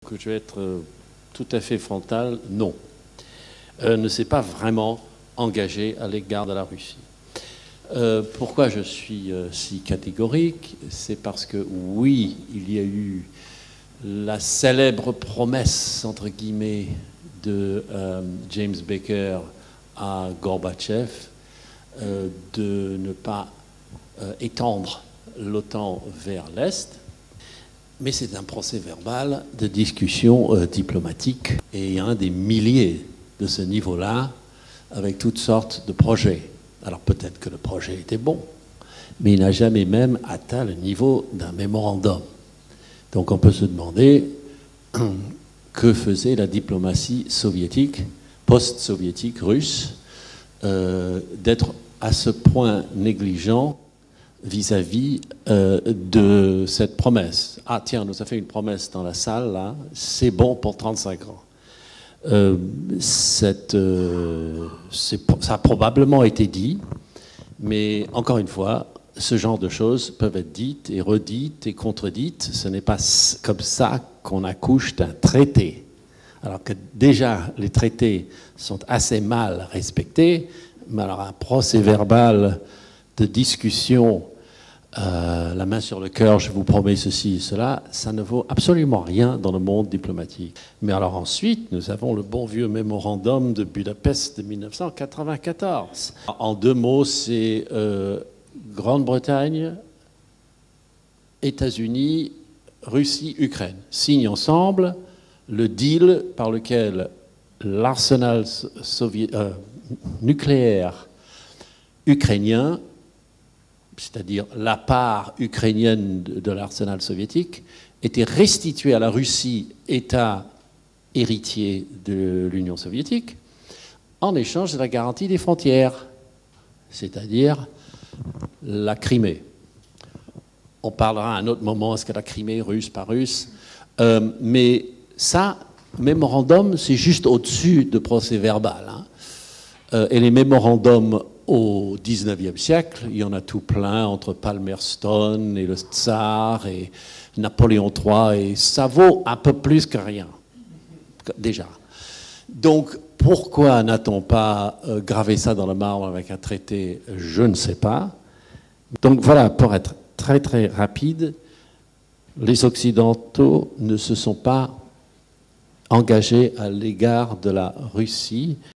que je vais être tout à fait frontal, non. Ne s'est pas vraiment engagé à l'égard de la Russie. Pourquoi je suis si catégorique? C'est parce que oui, il y a eu la célèbre promesse, entre guillemets, de James Baker à Gorbatchev de ne pas étendre l'OTAN vers l'Est. Mais c'est un procès-verbal de discussion diplomatique et il y a des milliers de ce niveau-là avec toutes sortes de projets. Alors peut-être que le projet était bon, mais il n'a jamais même atteint le niveau d'un mémorandum. Donc on peut se demander que faisait la diplomatie soviétique, post-soviétique russe, d'être à ce point négligent vis-à-vis de cette promesse. Ah tiens, on nous a fait une promesse dans la salle, là, c'est bon pour 35 ans. Ça a probablement été dit, mais encore une fois, ce genre de choses peuvent être dites et redites et contredites. Ce n'est pas comme ça qu'on accouche d'un traité. Alors que déjà, les traités sont assez mal respectés, mais alors un procès-verbal de discussion, la main sur le cœur, je vous promets ceci et cela, ça ne vaut absolument rien dans le monde diplomatique. Mais alors ensuite, nous avons le bon vieux mémorandum de Budapest de 1994. En deux mots, c'est Grande-Bretagne, États-Unis, Russie, Ukraine. Signent ensemble le deal par lequel l'arsenal nucléaire ukrainien, c'est-à-dire la part ukrainienne de l'arsenal soviétique, était restituée à la Russie, État héritier de l'Union soviétique, en échange de la garantie des frontières, c'est-à-dire la Crimée. On parlera à un autre moment, est-ce que la Crimée, russe, pas russe, mais ça, mémorandum, c'est juste au-dessus de procès-verbal. Hein. Et les mémorandums au XIXe siècle, il y en a tout plein, entre Palmerston et le Tsar et Napoléon III, et ça vaut un peu plus que rien, déjà. Donc, pourquoi n'a-t-on pas gravé ça dans le marbre avec un traité? Je ne sais pas. Donc voilà, pour être très très rapide, les Occidentaux ne se sont pas engagés à l'égard de la Russie.